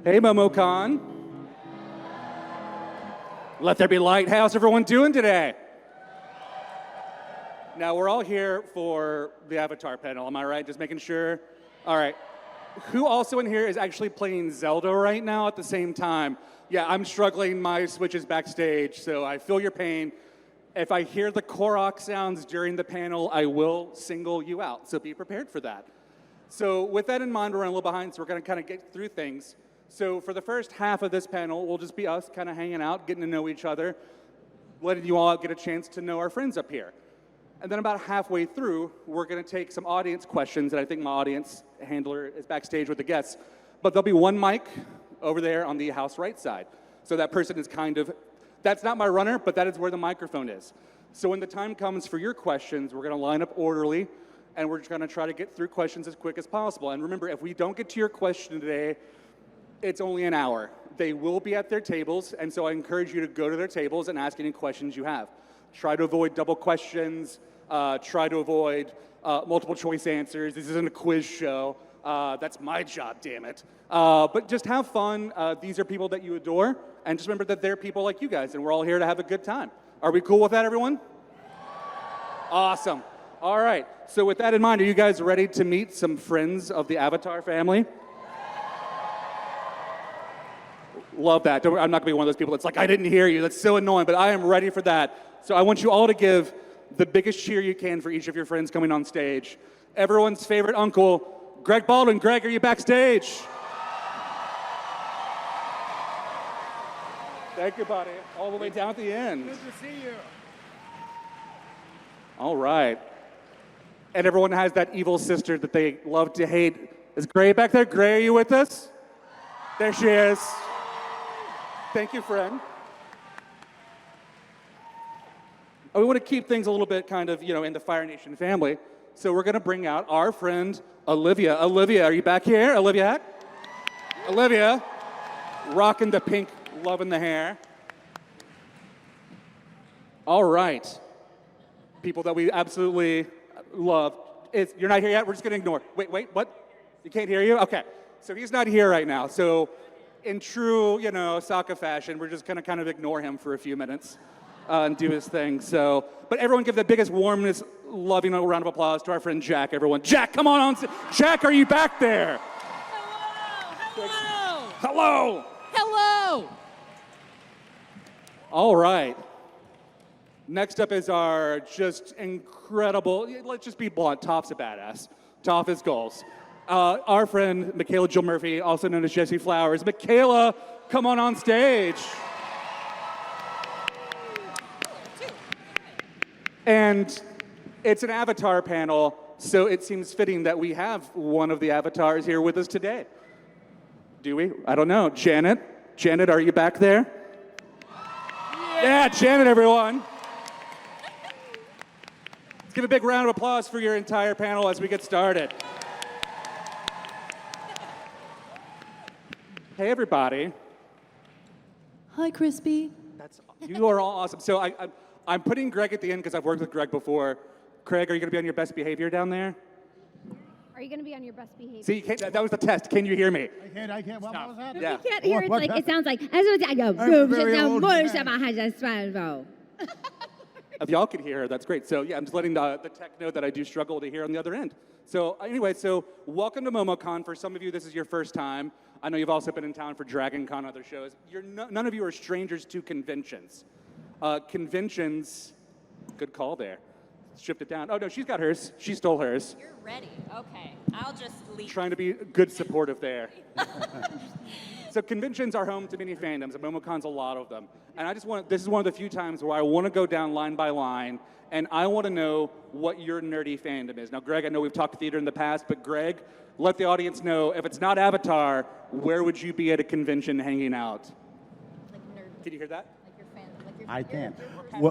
Hey, MomoCon. Let there be light. How's everyone doing today? Now, we're all here for the Avatar panel, am I right? Just making sure. All right. Who also in here is actually playing Zelda right now at the same time? Yeah, I'm struggling. My Switch is backstage, so I feel your pain. If I hear the Korra sounds during the panel, I will single you out, so be prepared for that. So with that in mind, we're running a little behind, so we're going to kind of get through things. So for the first half of this panel, we'll just be us kind of hanging out, getting to know each other, letting you all get a chance to know our friends up here. And then about halfway through, we're going to take some audience questions, and I think my audience handler is backstage with the guests. But there'll be one mic over there on the house right side. So that person is kind of, that's not my runner, but that is where the microphone is. So when the time comes for your questions, we're going to line up orderly, and we're just going to try to get through questions as quick as possible. And remember, if we don't get to your question today, it's only an hour. They will be at their tables, and so I encourage you to go to their tables and ask any questions you have. Try to avoid double questions. Try to avoid multiple choice answers. This isn't a quiz show. That's my job, damn it. But just have fun. These are people that you adore, and just remember that they're people like you guys, and we're all here to have a good time. Are we cool with that, everyone? Awesome. All right. So with that in mind, are you guys ready to meet some friends of the Avatar family? Love that. I'm not going to be one of those people that's like, I didn't hear you. That's so annoying, but I am ready for that. So I want you all to give the biggest cheer you can for each of your friends coming on stage. Everyone's favorite uncle, Greg Baldwin. Greg, are you backstage? Thank you, buddy. All the way down at the end. Good to see you. All right. And everyone has that evil sister that they love to hate. Is Gray back there? Gray, are you with us? There she is. Thank you, friend. We want to keep things a little bit kind of, in the Fire Nation family. So we're going to bring out our friend, Olivia. Olivia, are you back here? Olivia Hack? Olivia, rocking the pink, loving the hair. All right. People that we absolutely love. You're not here yet? We're just going to ignore. Wait, what? You can't hear you? Okay. So he's not here right now. So in true, Sokka fashion, we're just going to kind of ignore him for a few minutes. And do his thing. So, but everyone give the biggest warmness, loving round of applause to our friend Jack, everyone. Jack, come on. Jack, are you back there? Hello. Hello. Hello. All right. Next up is our just incredible, let's just be blunt, Toph's a badass. Toph is goals. Our friend, Michaela Jill Murphy, also known as Jessie Flowers. Michaela, come on stage. And it's an Avatar panel, so it seems fitting that we have one of the Avatars here with us today. Do we? I don't know. Janet? Janet, are you back there? Yeah, Janet, everyone. Let's give a big round of applause for your entire panel as we get started. Hey, everybody. Hi, Crispy. You are all awesome. So I'm putting Greg at the end because I've worked with Greg before. Craig, are you going to be on your best behavior down there? Are you going to be on your best behavior? See, that was the test. Can you hear me? I can't. What was that? Yeah. You can't hear it. It sounds like. If y'all could hear her, that's great. So yeah, I'm just letting the tech know that I do struggle to hear on the other end. So anyway, welcome to MomoCon. For some of you, this is your first time. I know you've also been in town for Dragon Con and other shows. None of you are strangers to conventions. Conventions, good call there. Shift it down. Oh, no, she's got hers. She stole hers. You're ready. Okay. I'll just leave. Trying to be good supportive there. So conventions are home to many fandoms, and MomoCon's a lot of them. And this is one of the few times where I want to go down line by line, and I want to know what your nerdy fandom is. Now, Greg, I know we've talked theater in the past, but Greg, let the audience know, if it's not Avatar, where would you be at a convention hanging out? Like nerd. Can you hear that? Like your fandom. Like your I can't.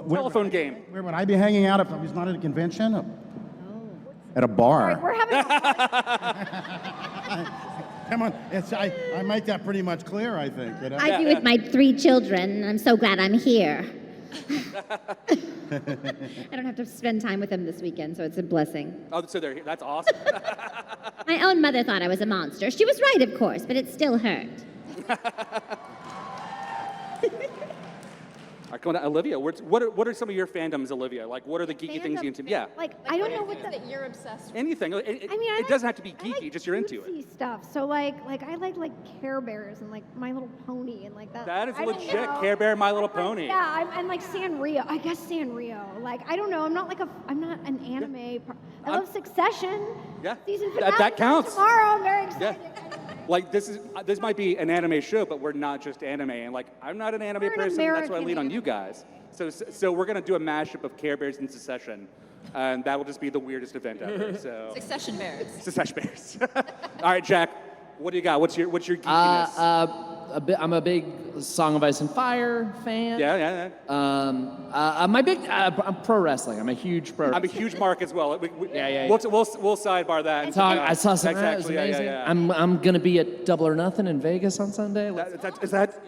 Telephone game. Where would I be hanging out if I was not at a convention? At a bar. We're having Come on, I make that pretty much clear, I think. I do with my 3 children. I'm so glad I'm here. I don't have to spend time with them this weekend, so it's a blessing. Oh, so they're here. That's awesome. My own mother thought I was a monster. She was right, of course, but it still hurt. All right, come on, Olivia. What are some of your fandoms, Olivia? Like, what are the geeky things you into? Yeah, Like, I don't know what that you're obsessed with. anything. It doesn't have to be geeky. Just you're into it. it. Stuff. So like I like Care Bears and like My Little Pony and like that. That is I don't legit. know. Care Bear, My Little Pony. Yeah, and like Sanrio. I guess Sanrio. Like I don't know. I'm not an anime. I love Succession. Yeah. Season That finale counts. tomorrow. I'm very Yeah. excited. Like this might be an anime show, but we're not just anime. And like I'm not an anime We're an person. That's why I American lean on anime. you guys. So we're gonna do a mashup of Care Bears and Secession, and that will just be the weirdest event ever. So Succession Bears. Secession Bears. All right, Jack. What do you got? What's your geekiness? I'm a big Song of Ice and Fire fan. Yeah. I'm pro wrestling. I'm a huge pro. I'm a huge Mark as well. Yeah. We'll sidebar that. and I saw That's some. That was actually, amazing. yeah. I'm gonna be at Double or Nothing in Vegas on Sunday. Is that?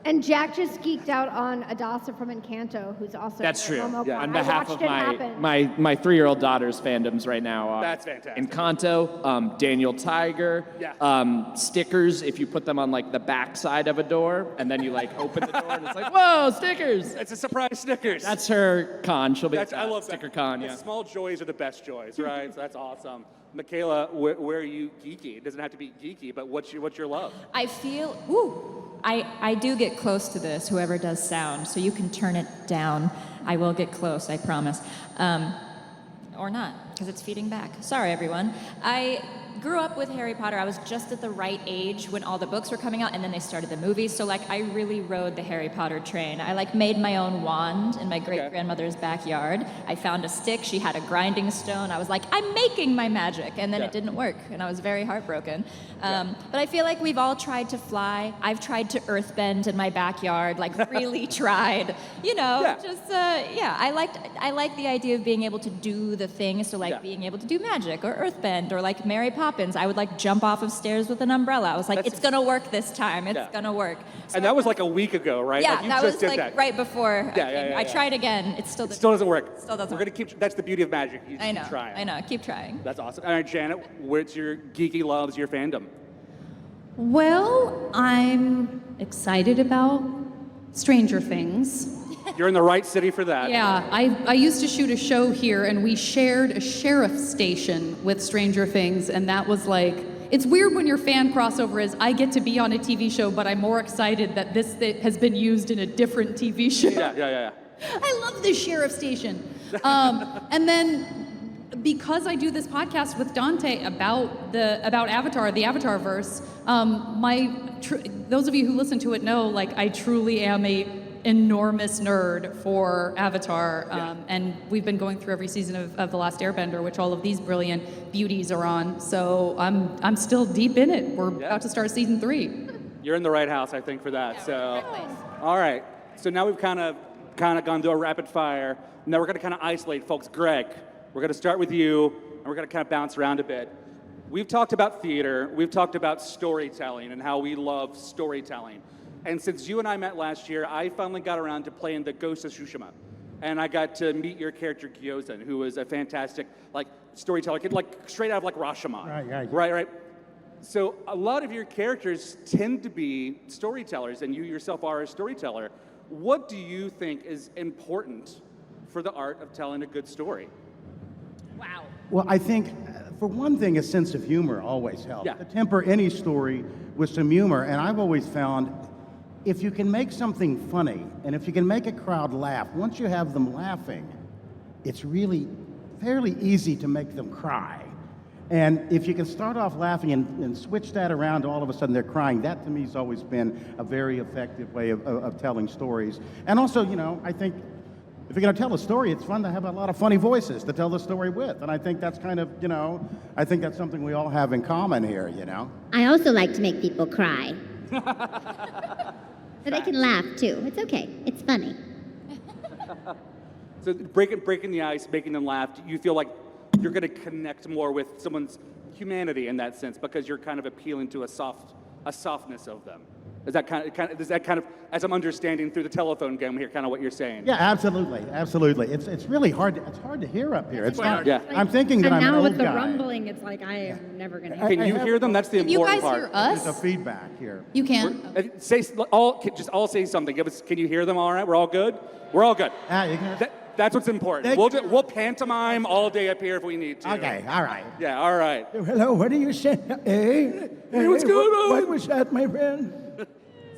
And Jack just geeked out on Adasa from Encanto, who's also That's at true. MomoCon. Yeah. On I behalf watched of it happen. my 3-year-old daughter's fandoms right now. That's fantastic. Encanto, Daniel Tiger, Yeah. stickers. If you put them on like the back side of a door, and then you like open the door, and it's like, whoa, stickers! It's a surprise stickers. That's her con. She'll be at I love sticker that. con. The Yeah. small joys are the best joys, right? So that's awesome. Michaela, where are you geeky? It doesn't have to be geeky, but what's your love? I feel, I do get close to this, whoever does sound, so you can turn it down. I will get close, I promise. Or not, because it's feeding back. Sorry, everyone. I grew up with Harry Potter. I was just at the right age when all the books were coming out, and then they started the movies. So, like, I really rode the Harry Potter train. I, like, made my own wand in my great-grandmother's backyard. I found a stick. She had a grinding stone. I was like, I'm making my magic. And then it didn't work, and I was very heartbroken. But I feel like we've all tried to fly. I've tried to earthbend in my backyard, like, really tried. You know, I like the idea of being able to do the things, so, like, being able to do magic or earthbend or, like, Mary Poppins. I would, like, jump off of stairs with an umbrella. I was like, it's going to work this time. It's going to work. So And that was like a week ago, right? yeah, like you that just was did like that. right before. I tried again. It still Doesn't work. Still doesn't We're work. gonna keep. That's the beauty of magic. You just I know. keep trying. I know. Keep trying. That's awesome. All right, Janet, what's your geeky loves, your fandom? Well, I'm excited about Stranger Things. You're in the right city for that. Yeah, I used to shoot a show here, and we shared a sheriff station with Stranger Things, and that was like, it's weird when your fan crossover is, I get to be on a TV show, but I'm more excited that this has been used in a different TV show. Yeah. I love this sheriff station. And then because I do this podcast with Dante about Avatar, the Avatarverse, those of you who listen to it know, like, I truly am a enormous nerd for Avatar, and we've been going through every season of The Last Airbender, which all of these brilliant beauties are on. So I'm still deep in it. We're about to start season 3. You're in the right house, I think, for that. So, all right. So now we've kind of gone through a rapid fire. Now we're going to kind of isolate folks. Greg, we're going to start with you, and we're going to kind of bounce around a bit. We've talked about theater. We've talked about storytelling and how we love storytelling. And since you and I met last year, I finally got around to playing the Ghost of Tsushima. And I got to meet your character, Gyozan, who was a fantastic, like, storyteller, like, straight out of, like, Rashomon. Right. So a lot of your characters tend to be storytellers, and you yourself are a storyteller. What do you think is important for the art of telling a good story? Wow. Well, I think, for one thing, a sense of humor always helps. Yeah. To temper any story with some humor. And I've always found, if you can make something funny, and if you can make a crowd laugh, once you have them laughing, it's really fairly easy to make them cry. And if you can start off laughing and switch that around, all of a sudden they're crying, that to me has always been a very effective way of telling stories. And also, you know, I think if you're going to tell a story, it's fun to have a lot of funny voices to tell the story with. And I think that's kind of, you know, I think that's something we all have in common here, you know? I also like to make people cry. So they can laugh too. It's okay. It's funny. So breaking the ice, making them laugh, you feel like you're going to connect more with someone's humanity in that sense because you're kind of appealing to a softness of them. Is that kind of, as I'm understanding through the telephone game here, kind of what you're saying? Yeah, absolutely, absolutely. It's really hard. It's hard to hear up here. It's not, Yeah. I'm thinking that and I'm an now old with the guy. rumbling, it's like I am never gonna. Can you hear them? That's the Can you important guys part. hear There's a us? feedback here. You can. Just all say something. Can you hear them all right? We're all good? We're all good. You can, That's what's important. We'll pantomime all day up here if we need to. okay, all right. Yeah, all right. Hello, what are you saying? Hey, what's going on? What was that, my friend?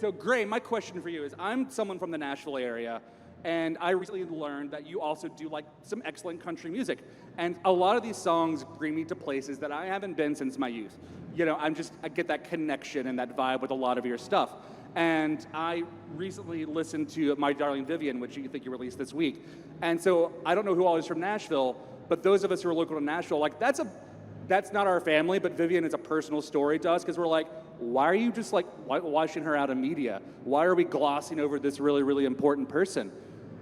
So, Gray, my question for you is, I'm someone from the Nashville area, and I recently learned that you also do like some excellent country music. And a lot of these songs bring me to places that I haven't been since my youth. You know, I get that connection and that vibe with a lot of your stuff. And I recently listened to My Darling Vivian, which you think you released this week. And so I don't know who all is from Nashville, but those of us who are local to Nashville, like that's not our family, but Vivian is a personal story to us because we're like, why are you just like washing her out of media? Why are we glossing over this really, really important person?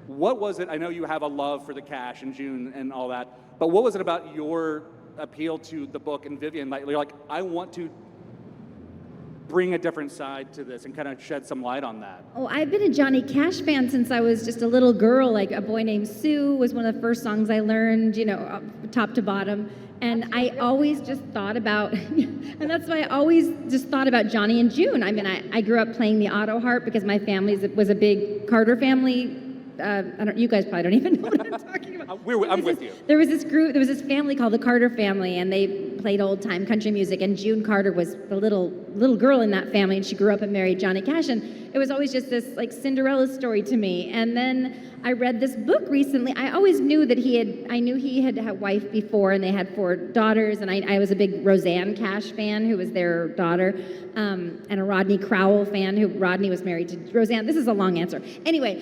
What was it? I know you have a love for the cash and June and all that, but what was it about your appeal to the book and Vivian? Like, you're like, I want to bring a different side to this and kind of shed some light on that. Oh, I've been a Johnny Cash fan since I was just a little girl. Like A Boy Named Sue was one of the first songs I learned, top to bottom. And I always just thought about, and that's why I always just thought about Johnny and June. I mean, I grew up playing the auto harp because my family was a big Carter family. You guys probably don't even know what I'm talking about. I'm with you. There was this family called the Carter family, and they played old time country music. And June Carter was the little girl in that family, and she grew up and married Johnny Cash. And it was always just this like Cinderella story to me. And then I read this book recently. I always knew that I knew he had a wife before, and they had 4 daughters. And I was a big Roseanne Cash fan, who was their daughter, and a Rodney Crowell fan, who Rodney was married to Roseanne. This is a long answer. Anyway,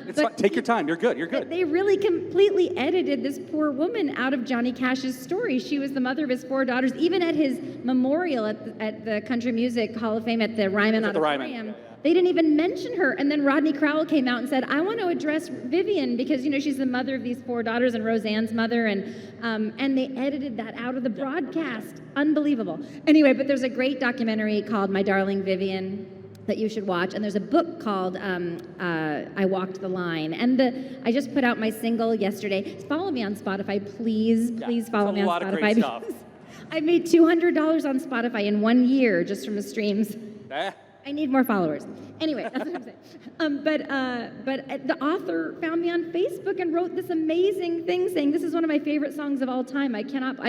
It's fine. Take your time. You're good. You're good. They really completely edited this poor woman out of Johnny Cash's story. She was the mother of his 4 daughters. Even at his memorial at the Country Music Hall of Fame at the Ryman Auditorium, they didn't even mention her. And then Rodney Crowell came out and said, I want to address Vivian because, she's the mother of these 4 daughters and Roseanne's mother. And they edited that out of the broadcast. Unbelievable. Anyway, but there's a great documentary called My Darling Vivian that you should watch. And there's a book called I Walked the Line. And I just put out my single yesterday. Follow me on Spotify, please. Please follow me on Spotify. A lot of great stuff. I made $200 on Spotify in 1 year just from the streams. I need more followers. Anyway, that's what I'm saying. But the author found me on Facebook and wrote this amazing thing saying, this is one of my favorite songs of all time.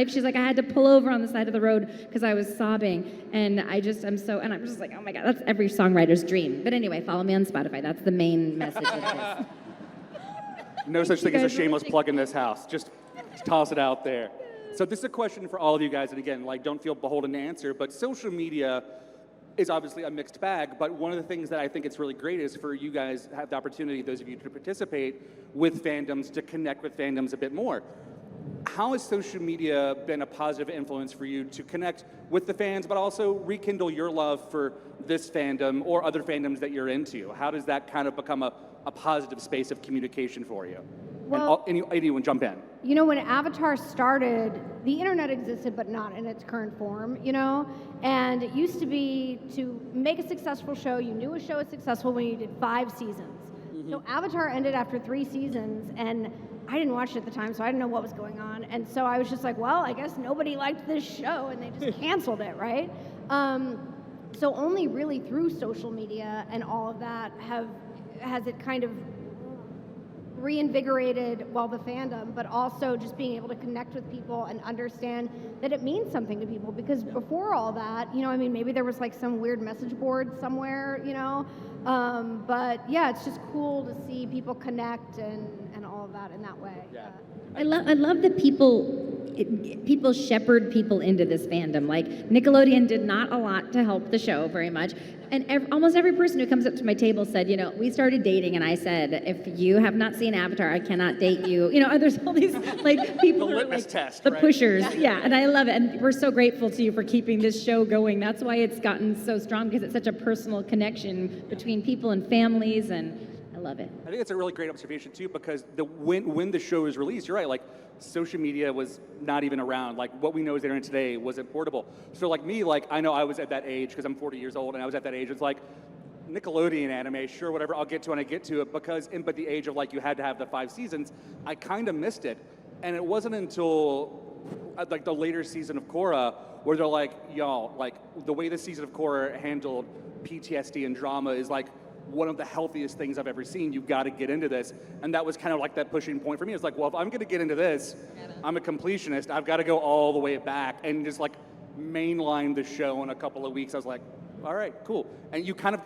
She's like, I had to pull over on the side of the road because I was sobbing. And I'm just like, oh my God, that's every songwriter's dream. But anyway, follow me on Spotify. That's the main message of this. No such thing as a shameless plug in this house. Just toss it out there. So this is a question for all of you guys. And again, don't feel beholden to answer, but social media is obviously a mixed bag, but one of the things that I think it's really great is for you guys to have the opportunity, those of you to participate with fandoms, to connect with fandoms a bit more. How has social media been a positive influence for you to connect with the fans, but also rekindle your love for this fandom or other fandoms that you're into? How does that kind of become a positive space of communication for you? Well, anyone jump in. When Avatar started, the internet existed, but not in its current form, And it used to be to make a successful show, you knew a show was successful when you did 5 seasons. Mm-hmm. So Avatar ended after 3 seasons, and I didn't watch it at the time, so I didn't know what was going on. And so I was just like, well, I guess nobody liked this show, and they just canceled it, right? So only really through social media and all of that has it kind of reinvigorated, the fandom, but also just being able to connect with people and understand that it means something to people. Because before all that, maybe there was some weird message board somewhere, but yeah, it's just cool to see people connect and all of that in that way. Yeah. I love that people shepherd people into this fandom. Like Nickelodeon did not a lot to help the show very much. And almost every person who comes up to my table said, we started dating, and I said, if you have not seen Avatar, I cannot date you. There's all these people the who are litmus test, the right? pushers. Yeah, and I love it. And we're so grateful to you for keeping this show going. That's why it's gotten so strong, because it's such a personal connection between people and families, and I love it. I think it's a really great observation too, because when the show was released, you're right, social media was not even around. What we know is the internet today wasn't portable. So me, I know I was at that age, because I'm 40 years old, and I was at that age. It's Nickelodeon anime, sure, whatever, I'll get to when I get to it, because but the age of like you had to have the 5 seasons, I kind of missed it. And it wasn't until like the later season of Korra where they're like, y'all, like the way the season of Korra handled PTSD and drama is like one of the healthiest things I've ever seen. You've got to get into this. And that was kind of like that pushing point for me. It's like, well, if I'm going to get into this, I'm a completionist. I've got to go all the way back and just like mainline the show in a couple of weeks. I was like, all right, cool. And you kind of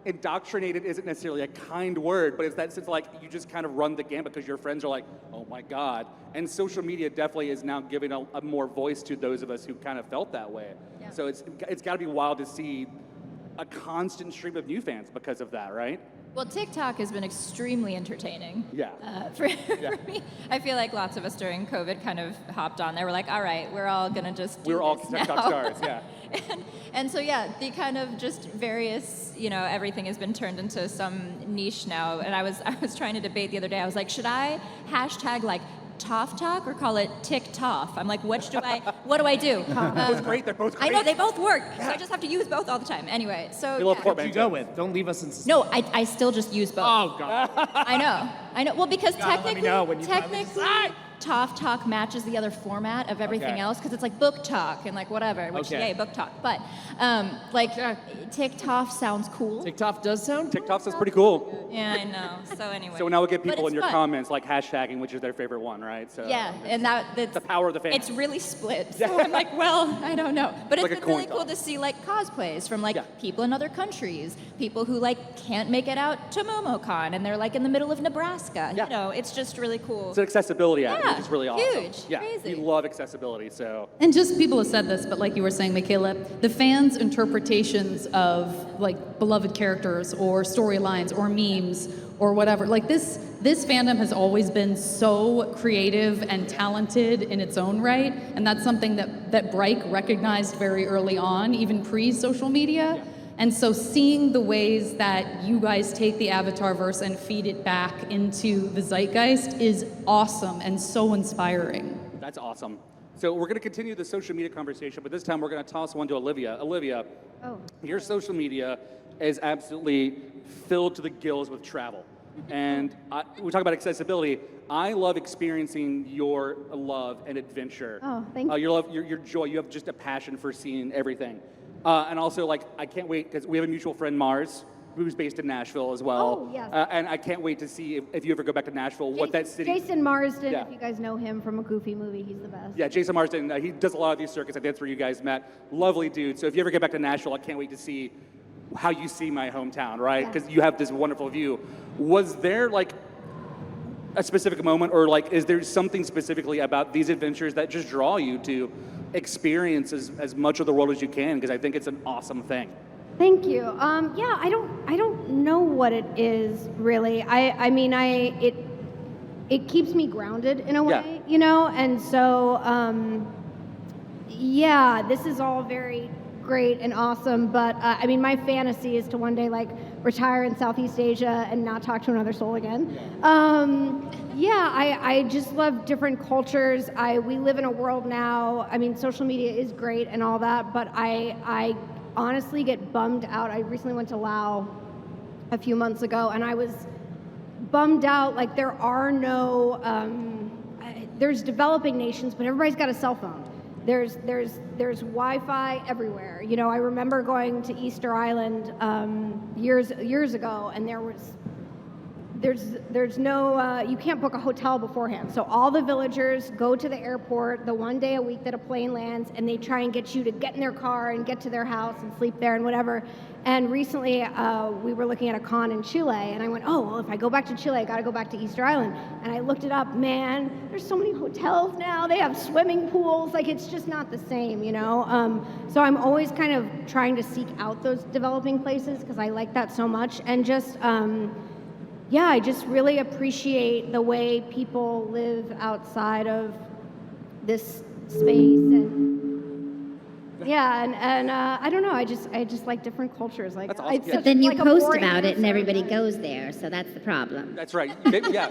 indoctrinated isn't necessarily a kind word, but it's that sense like you just kind of run the gamut because your friends are like, oh my God. And social media definitely is now giving a more voice to those of us who kind of felt that way. Yeah. So it's got to be wild to see a constant stream of new fans because of that, right? Well, TikTok has been extremely entertaining. Yeah. For me, I feel like lots of us during COVID kind of hopped on there. We're like, all right, we're all gonna just do We're all this TikTok now. stars, yeah. And so, yeah, the kind of just various, everything has been turned into some niche now. And I was trying to debate the other day. I was like, should I hashtag like Toff Talk or call it Tick Toff? I'm like, what do I do? Both great, they're both great. I know, they both work. So I just have to use both all the time. Anyway, so What you go with? Don't leave us in suspense. no, I still just use both. Oh, God. I know. Well, because Let me know when you finally decide. Toff Talk matches the other format of everything Okay. else because it's like book talk and like whatever, which Okay. yay, book talk. But TikTok sounds cool. TikTok does sound TikTok says pretty cool. Yeah, I know. So anyway. So now we'll get But people it's in your fun. comments like hashtagging which is their favorite one, right? So Yeah, and that's the power of the fans. It's really split. So I'm like, well, I don't know. But Like it's a been really coin cool toss. to see like cosplays from like Yeah. people in other countries, people who like can't make it out to MomoCon and they're like in the middle of Nebraska. Yeah. It's just really cool. It's an accessibility app, Yeah, which is really awesome. huge, Yeah, crazy. we love accessibility, so. And just people have said this, but like you were saying, Michaela, the fans' interpretations of like beloved characters or storylines or memes or whatever, like this fandom has always been so creative and talented in its own right, and that's something that Bryke recognized very early on, even pre-social media. And so seeing the ways that you guys take the Avatarverse and feed it back into the zeitgeist is awesome and so inspiring. That's awesome. So we're going to continue the social media conversation, but this time we're going to toss one to Olivia. Olivia, your social media is absolutely filled to the gills with travel. And we talk about accessibility. I love experiencing your love and adventure. Oh, thank you. Your love, your joy. You have just a passion for seeing everything. And also, like, I can't wait, because we have a mutual friend, Mars, who's based in Nashville as well. Oh, yes. And I can't wait to see if you ever go back to Nashville, what that city... Jason Marsden, Yeah. if you guys know him from a Goofy movie, he's the best. Yeah, Jason Marsden, he does a lot of these circuits. I think that's where you guys met. Lovely dude. So if you ever get back to Nashville, I can't wait to see how you see my hometown, right? Yeah. Because you have this wonderful view. Was there, like, a specific moment, or, like, is there something specifically about these adventures that just draw you to experience as much of the world as you can? Because I think it's an awesome thing. Thank you. Yeah, I don't know what it is really. I mean, it keeps me grounded in a way, and so yeah, this is all very great and awesome, but I mean, my fantasy is to one day like retire in Southeast Asia and not talk to another soul again. Yeah, I just love different cultures. We live in a world now, I mean, social media is great and all that, but I honestly get bummed out. I recently went to Laos a few months ago, and I was bummed out, like there are no, there's developing nations, but everybody's got a cell phone. There's Wi-Fi everywhere. I remember going to Easter Island years ago, and there's no, you can't book a hotel beforehand. So all the villagers go to the airport the one day a week that a plane lands, and they try and get you to get in their car and get to their house and sleep there and whatever. And recently we were looking at a con in Chile, and I went, oh, well, if I go back to Chile, I gotta go back to Easter Island. And I looked it up, man, there's so many hotels now, they have swimming pools, like it's just not the same, So I'm always kind of trying to seek out those developing places because I like that so much. And just, yeah, I just really appreciate the way people live outside of this space. And Yeah, and I don't know. I just like different cultures. Like, That's awesome. it's Yeah. such, Then you like, a post boring about it and answer, everybody but- goes there, so that's the problem. That's right. Yeah.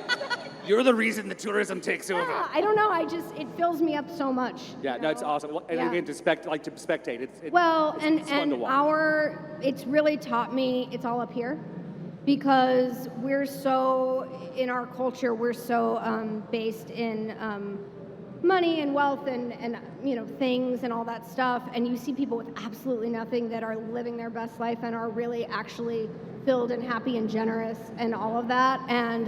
You're the reason the tourism takes over. Yeah, I don't know. It fills me up so much. Yeah, you no, it's know? awesome. And Yeah. again, to spectate, it's Well, it's fun to watch. it's really taught me it's all up here, because we're so, in our culture, we're so based in money and wealth and things and all that stuff, and you see people with absolutely nothing that are living their best life and are really actually filled and happy and generous and all of that. And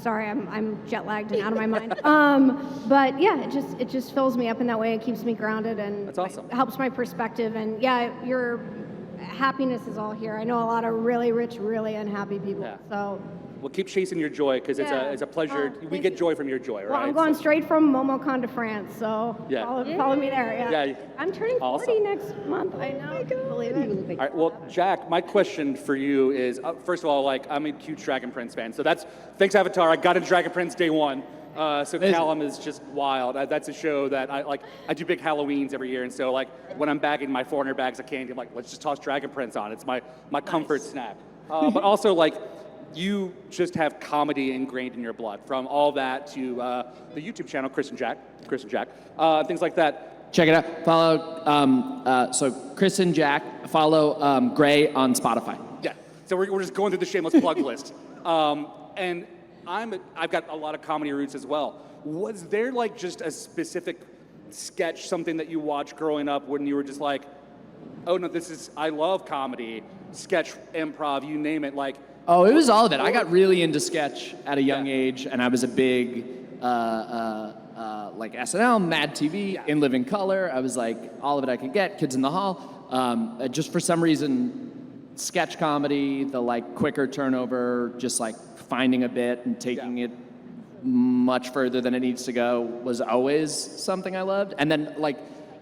sorry, I'm jet lagged and out of my mind. But yeah, it just fills me up in that way. It keeps me grounded and That's awesome. helps my perspective. And yeah, your happiness is all here. I know a lot of really rich, really unhappy people. Yeah. So. Well, keep chasing your joy, because Yeah. it's a pleasure. Oh, We thank get you. joy from your joy, right? Well, I'm going So- straight from MomoCon to France, so Yeah. follow me there. Yeah. Yeah. I'm turning 40 Awesome. next month. I know. Believe it. All right, well, Jack, my question for you is, first of all, I'm a huge Dragon Prince fan, so thanks Avatar, I got into Dragon Prince day one, so Amazing. Callum is just wild. That's a show that I do big Halloweens every year, and so when I'm bagging my 400 bags of candy, I'm like, let's just toss Dragon Prince on, it's my comfort snack. But also, you just have comedy ingrained in your blood, from all that to the YouTube channel, Chris and Jack, things like that. Check it out. Follow, so Chris and Jack, follow Gray on Spotify. Yeah. So we're just going through the shameless plug list. And I've got a lot of comedy roots as well. Was there just a specific sketch, something that you watched growing up when you were just like, oh no, I love comedy, sketch, improv, you name it, Oh, it was all of it. I got really into sketch at a young Yeah. age, and I was a big SNL, Mad TV, Yeah. In Living Color. I was all of it I could get. Kids in the Hall. Just for some reason, sketch comedy, the quicker turnover, just finding a bit and taking it much further than it needs to go was always something I loved. And then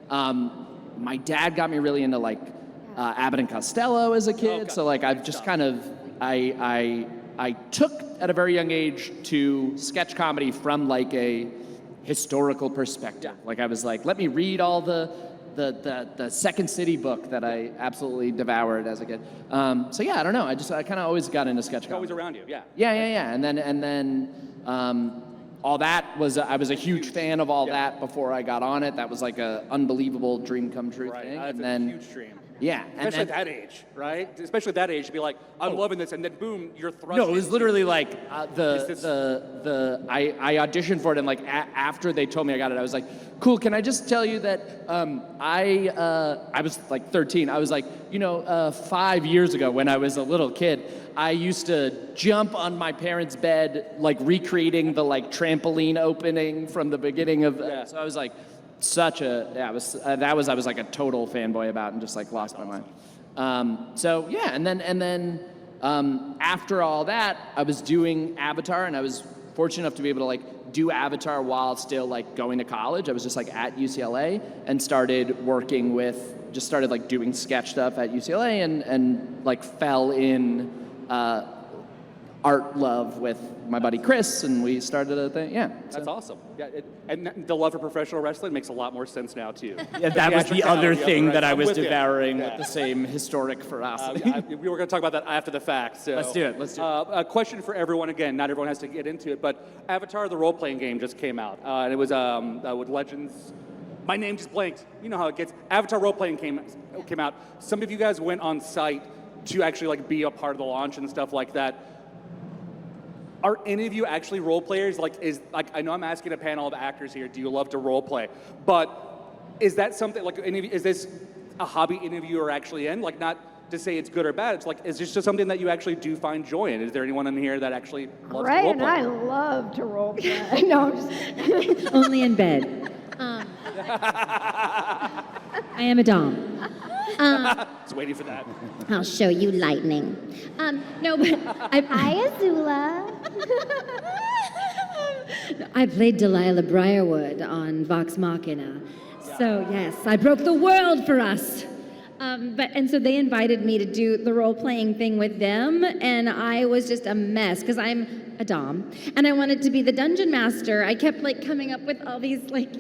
my dad got me really into Abbott and Costello as a kid. Okay. So I've just kind of I took at a very young age to sketch comedy from a historical perspective. I was let me read all the Second City book that I absolutely devoured as a kid. So yeah, I don't know. I kind of always got into sketch it's always comedy. around you, yeah. Yeah. And then all that was I was a huge fan of all that before I got on it. That was a unbelievable dream come true Right, thing. that's And a then huge dream. yeah, and Especially then, at that age, right? Especially at that age, to be I'm loving this, and then boom, you're thrust. no, it was into- literally Is I auditioned for it, and after they told me I got it, I was like, cool. Can I just tell you that I was 13. I was 5 years ago when I was a little kid, I used to jump on my parents' bed, recreating the trampoline opening from the beginning of. Yeah. So I was I was a total fanboy about, and just lost my mind. So yeah, and then after all that, I was doing Avatar, and I was fortunate enough to be able to do Avatar while still going to college. I was just at UCLA and started doing sketch stuff at UCLA, and fell in art love with my buddy Chris, and we started a thing. Yeah, That's awesome. Yeah, and the love for professional wrestling makes a lot more sense now too. Yeah, that was the other theatricality of it, thing right? that I I'm was with you. devouring Yeah. with the same historic ferocity. We were going to talk about that after the fact. So Let's do it, let's do it. A question for everyone. Again, not everyone has to get into it, but Avatar: The Role-Playing Game just came out, and it was with Legends. My name just blanked. You know how it gets. Avatar Role-Playing came out. Some of you guys went on site to actually be a part of the launch and stuff like that. Are any of you actually role players? I know I'm asking a panel of actors here. Do you love to role play? But is that something is this a hobby any of you are actually in? Not to say it's good or bad. It's is this just something that you actually do find joy in? Is there anyone in here that actually loves to Ray role and play? I love to role play. No, I'm just Only in bed. I am a dom. Just waiting for that. I'll show you lightning. No, but Hi, Azula. I played Delisle Briarwood on Vox Machina. So yes, I broke the world for us. And so they invited me to do the role-playing thing with them, and I was just a mess because I'm a dom, and I wanted to be the dungeon master. I kept like coming up with all these these,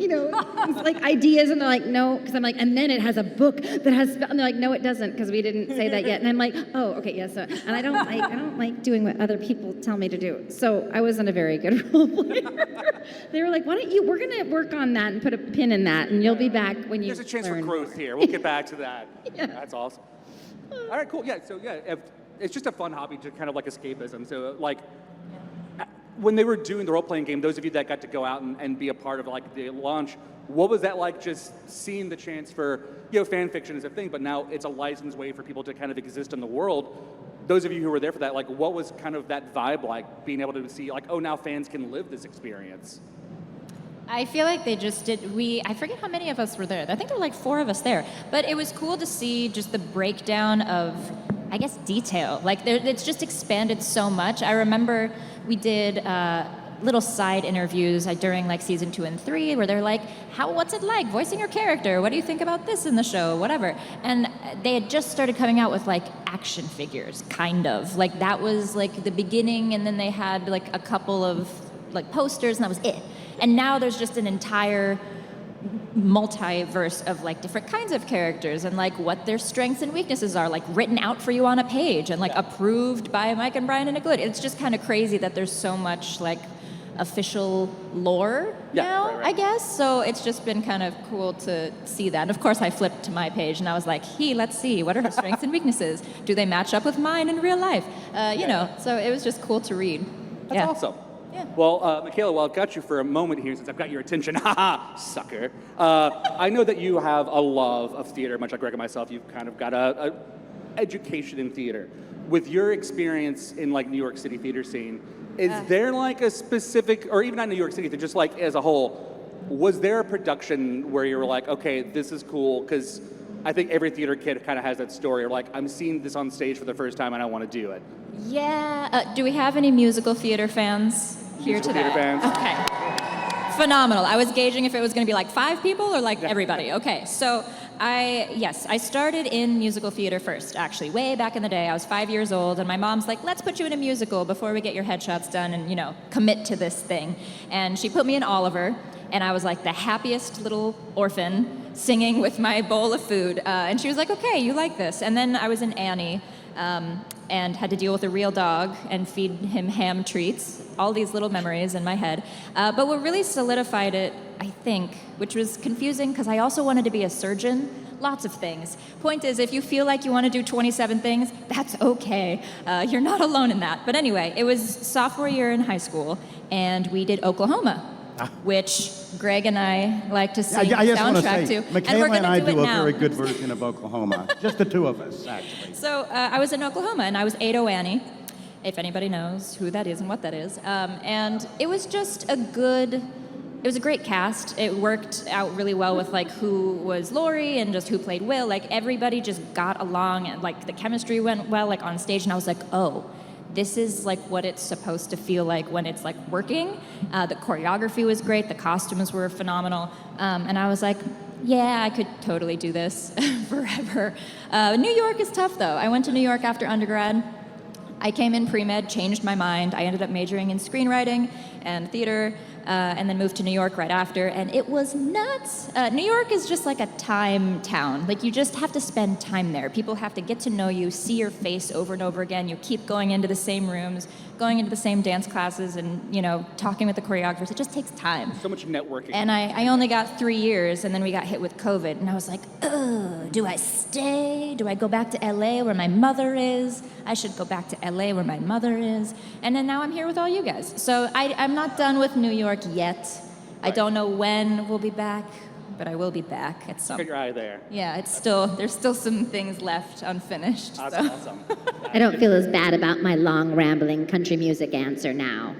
ideas, and they're like, no, because I'm like, and then it has a book that has, and they're like, no, it doesn't, because we didn't say that yet. And I'm like, oh, okay, yes. Yeah, so, and I don't like doing what other people tell me to do. So I wasn't a very good role player. They were like, we're gonna work on that and put a pin in that, and you'll be back when you. There's a chance learn for growth more. here. We'll get back to that. Yeah. That's awesome. All right, cool. Yeah, so it's just a fun hobby to kind of like escapism. So like, when they were doing the role-playing game, those of you that got to go out and be a part of like the launch, what was that like, just seeing the chance for, fan fiction is a thing, but now it's a licensed way for people to kind of exist in the world. Those of you who were there for that, like, what was kind of that vibe like, being able to see like, oh, now fans can live this experience? I feel like they just did, I forget how many of us were there. I think there were like 4 of us there. But it was cool to see just the breakdown of, I guess, detail. Like, it's just expanded so much. I remember we did little side interviews during like season 2 and 3 where they're like, what's it like voicing your character? What do you think about this in the show? Whatever. And they had just started coming out with like action figures, kind of. Like, that was like the beginning, and then they had like a couple of like posters, and that was it. And now there's just an entire multiverse of like different kinds of characters and like what their strengths and weaknesses are, like written out for you on a page and like approved by Mike and Brian and Nicolette. It's just kind of crazy that there's so much like official lore now, right. I guess. So it's just been kind of cool to see that. And of course I flipped to my page and I was like, let's see, what are her strengths and weaknesses? Do they match up with mine in real life? So it was just cool to read. That's awesome. Yeah. Well, Michaela, while I've got you for a moment here, since I've got your attention, haha, sucker. I know that you have a love of theater, much like Greg and myself. You've kind of got a education in theater. With your experience in like New York City theater scene, is there like a specific, or even not New York City, just like as a whole, was there a production where you were like, okay, this is cool, because I think every theater kid kind of has that story, or like, I'm seeing this on stage for the first time and I want to do it. Yeah. Do we have any musical theater fans here Musical today? theater fans. Okay. Phenomenal. I was gauging if it was going to be like 5 people or like everybody. Okay. So I started in musical theater first, actually, way back in the day. I was 5 years old, and my mom's like, let's put you in a musical before we get your headshots done and, commit to this thing. And she put me in Oliver, and I was like the happiest little orphan singing with my bowl of food. And she was like, okay, you like this. And then I was in Annie, and had to deal with a real dog and feed him ham treats. All these little memories in my head. But what really solidified it, I think, which was confusing because I also wanted to be a surgeon, lots of things. Point is, if you feel like you want to do 27 things, that's okay. You're not alone in that. But anyway, it was sophomore year in high school, and we did Oklahoma, which Greg and I like to sing I just want to soundtrack say, to. Michaela and I do a now. very good version of Oklahoma. Just the 2 of us, actually. So I was in Oklahoma, and I was Ado Annie, if anybody knows who that is and what that is. And it was just it was a great cast. It worked out really well with like who was Lori and just who played Will. Like everybody just got along, and like the chemistry went well like on stage, and I was like, oh, this is like what it's supposed to feel like when it's like working. The choreography was great, the costumes were phenomenal, and I was like, yeah, I could totally do this forever. New York is tough though. I went to New York after undergrad. I came in pre-med, changed my mind. I ended up majoring in screenwriting and theater, and then moved to New York right after, and it was nuts. New York is just like a time town. Like, you just have to spend time there. People have to get to know you, see your face over and over again. You keep going into the same rooms, going into the same dance classes, and, talking with the choreographers. It just takes time. So much networking. And I only got 3 years, and then we got hit with COVID, and I was like, ugh, do I stay? Do I go back to LA where my mother is? I should go back to LA where my mother is. And then now I'm here with all you guys. So I'm not done with New York yet. I don't know when we'll be back, but I will be back at some Get your eye there. Yeah, there's still some things left unfinished. That's so. awesome. I don't feel as bad about my long, rambling country music answer now.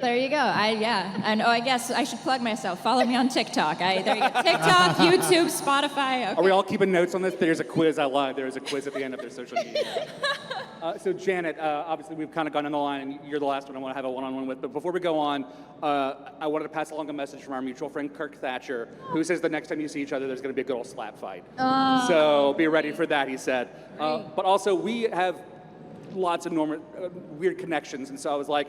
There you go. And I guess I should plug myself. Follow me on TikTok. There you go. TikTok, YouTube, Spotify. Okay. Are we all keeping notes on this? There's a quiz. I lied. There's a quiz at the end of their social media. So Janet, obviously we've kind of gone on the line, and you're the last one I want to have a one-on-one with. But before we go on, I wanted to pass along a message from our mutual friend Kirk Thatcher, who says the next time you see each other, there's going to be a good old slap fight. So be ready for that, he said. But also, we have lots of weird connections, and so I was like,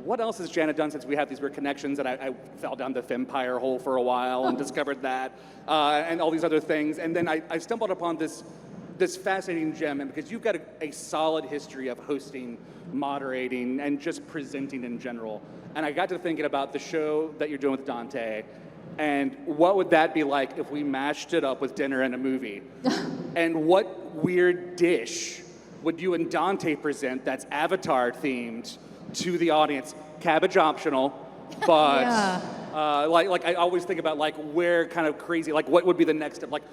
what else has Janet done since we have these weird connections? And I fell down the Fempire hole for a while and discovered that, and all these other things. And then I stumbled upon this fascinating gem, and because you've got a solid history of hosting, moderating, and just presenting in general. And I got to thinking about the show that you're doing with Dante, and what would that be like if we mashed it up with dinner and a movie? And what weird dish would you and Dante present that's Avatar themed to the audience? Cabbage optional, but like I always think about like where kind of crazy, like what would be the next step, like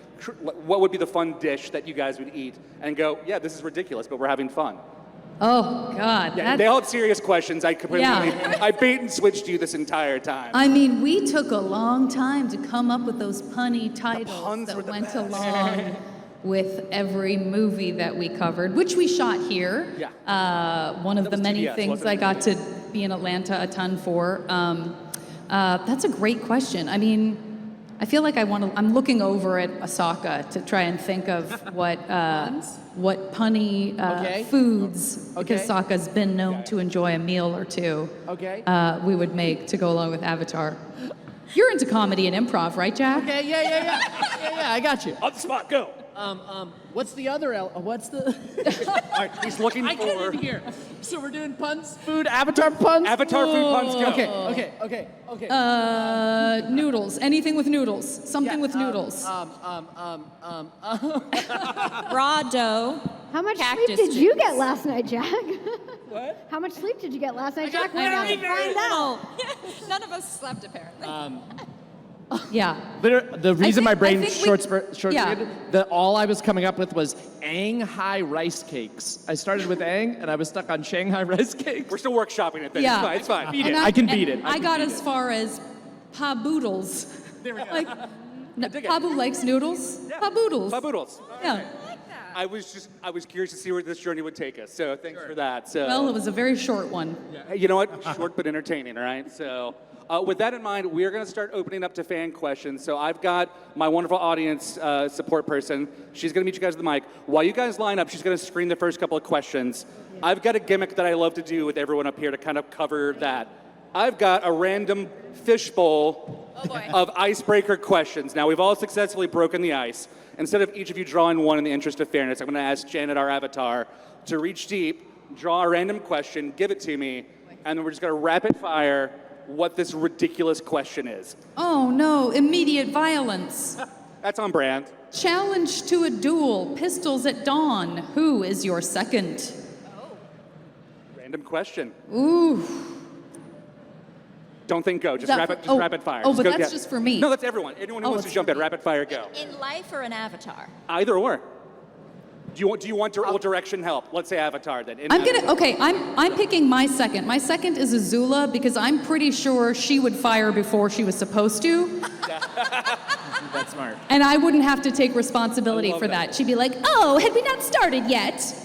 what would be the fun dish that you guys would eat and go, yeah, this is ridiculous, but we're having fun. Oh God. Yeah, they all had serious questions. I bait and switched you this entire time. I mean, we took a long time to come up with those punny titles that went along with every movie that we covered, which we shot here. Yeah. One of That the was many TBS, things wasn't I it? got to be in Atlanta a ton for. That's a great question. I mean, I feel like I'm looking over at Asaka to try and think of what punny foods, because Sokka's been known to enjoy a meal or two, we would make to go along with Avatar. You're into comedy and improv, right, Jack? Okay, yeah, I got you. On the spot, go. What's the other? What's the? All right, he's looking I for. get in here. So we're doing puns, food, Avatar puns. Avatar food puns, go. Okay. Noodles. Anything with noodles. Something with noodles. Raw dough. How much Cactus sleep did you juice. get last night, Jack? What? How much sleep did you get last night, Jack? We're I about know. to find out. None of us slept apparently. Yeah. The reason my brain think we- short-circuited, all I was coming up with was Shanghai rice cakes. I started with Ang, and I was stuck on Shanghai rice cakes. We're still workshopping it. Then. Yeah. It's fine. Beat it. And I can beat it. I got as far as paboodles. There we go. Like, dig it. Pabu likes noodles. Paboodles. Baboodles. Yeah. I was curious to see where this journey would take us. So thanks for that. So Well, it was a very short one. you know what? Short but entertaining. All right. So with that in mind, we're going to start opening up to fan questions. So I've got my wonderful audience support person. She's going to meet you guys at the mic. While you guys line up, she's going to screen the first couple of questions. I've got a gimmick that I love to do with everyone up here to kind of cover that. I've got a random fishbowl of icebreaker questions. Now, we've all successfully broken the ice. Instead of each of you drawing one in the interest of fairness, I'm going to ask Janet, our avatar, to reach deep, draw a random question, give it to me, and then we're just going to rapid fire what this ridiculous question is. Oh no, immediate violence. That's on brand. Challenge to a duel, pistols at dawn. Who is your second? Random question. Ooh. Don't think go. Just That- rapid fire. oh, Just but go, that's just for me. No, that's everyone. Anyone who Oh, wants to it's jump for in, me. rapid fire, go. In life or an avatar? Either or. Do you want direction help? Let's say avatar then. I'm picking my second. My second is Azula because I'm pretty sure she would fire before she was supposed to. That's smart. And I wouldn't have to take responsibility I love for that. that. She'd be like, oh, had we not started yet?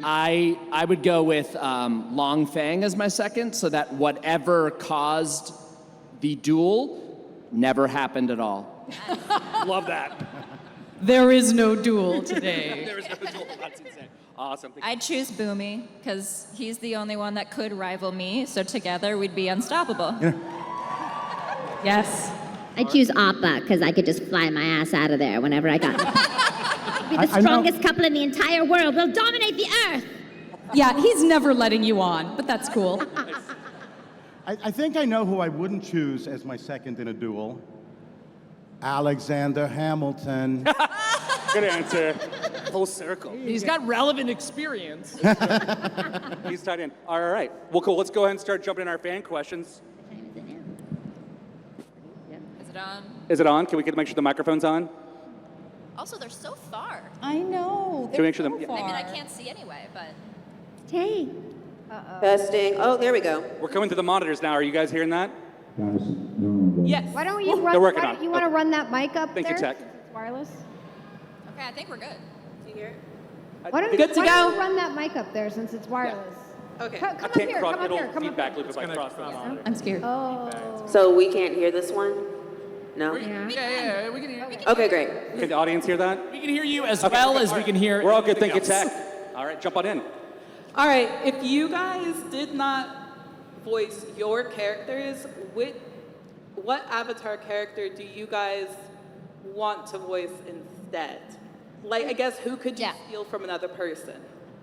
I would go with Long Fang as my second, so that whatever caused the duel never happened at all. Love that. There is no duel today. There is no duel. That's insane. Awesome. I'd choose Boomy because he's the only one that could rival me. So together we'd be unstoppable. Yes. I choose Appa because I could just fly my ass out of there whenever I got. Be the I know- strongest couple in the entire world. We'll dominate the earth. Yeah, he's never letting you on, but that's cool. I think I know who I wouldn't choose as my second in a duel. Alexander Hamilton. Good answer. Full circle. He's got relevant experience. He's tied in. All right. Well, cool. Let's go ahead and start jumping in our fan questions. Is it on? Is it on? Can we make sure the microphone's on? Also, they're so far. I know. Can we make sure they're them- so yeah. I mean, I far. can't see anyway, but Hey, Testing. Oh, there we go. We're coming to the monitors now. Are you guys hearing that? Yes. Why don't you run? They're working why on don't it. you want to run that mic up Thank you, there? Tech. Since it's wireless. Okay, I think we're good. Do you hear it? Why don't Good to why don't go. you run that mic up there since it's wireless? Okay. Come I up can't here. cross. Come up It'll here. Come up feedback here. loop if I cross the monitor. I'm scared. Oh. So we can't hear this one? No? Yeah, we can hear. Okay, great. Can the audience hear that? We can hear you as well as we can hear. We're all good. Thank you, everything Tech. else. All right, jump on in. All right, if you guys did not voice your characters, what Avatar character do you guys want to voice instead? Like, I guess, who could you steal from another person?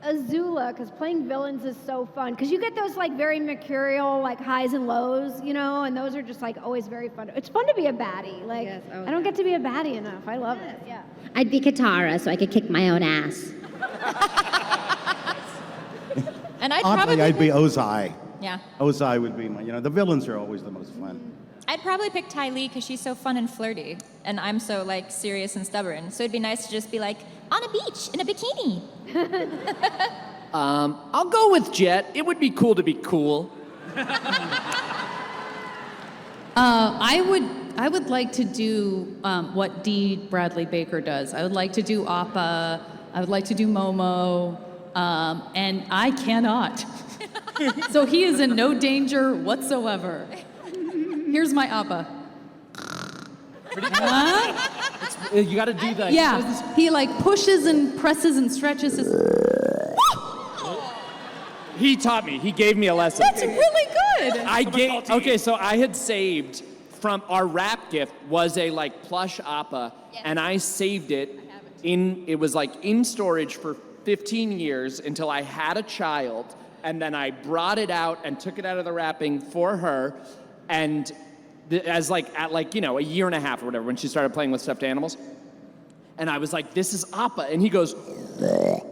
Azula, because playing villains is so fun. Because you get those like very mercurial like highs and lows, you know, and those are just like always very fun. It's fun to be a baddie. Like I don't get to be a baddie enough. I love it. Yeah. I'd be Katara so I could kick my own ass. And I'd Oddly, probably I'd be pick- Ozai. Yeah. Ozai would be my, the villains are always the most fun. I'd probably pick Ty Lee because she's so fun and flirty, and I'm so like serious and stubborn. So it'd be nice to just be like on a beach in a bikini. I'll go with Jet. It would be cool to be cool. I would like to do what Dee Bradley Baker does. I would like to do Appa. I would like to do Momo, and I cannot. So he is in no danger whatsoever. Here's my Appa. You got to do that. Yeah, he like pushes and presses and stretches his. He taught me. He gave me a lesson. That's really good. Okay, so I had saved from our wrap gift was a like plush Appa, and I saved it it was like in storage for 15 years until I had a child, and then I brought it out and took it out of the wrapping for her, and as like at like a year and a half or whatever when she started playing with stuffed animals, and I was like, this is Appa, and he goes,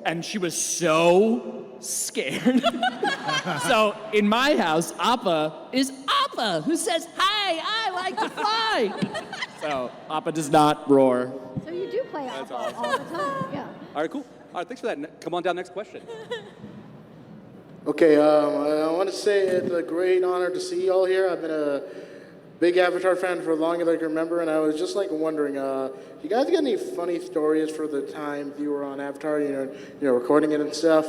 and she was so scared. So in my house, Appa is Appa, who says, hi, I like to fly. So Appa does not roar. So you do play Appa all the time. Yeah. All right, cool. All right, thanks for that. Come on down. Next question. Okay, I want to say it's a great honor to see you all here. I've been a big Avatar fan for as long as I can remember, and I was just like wondering, you guys got any funny stories for the time you were on Avatar, recording it and stuff?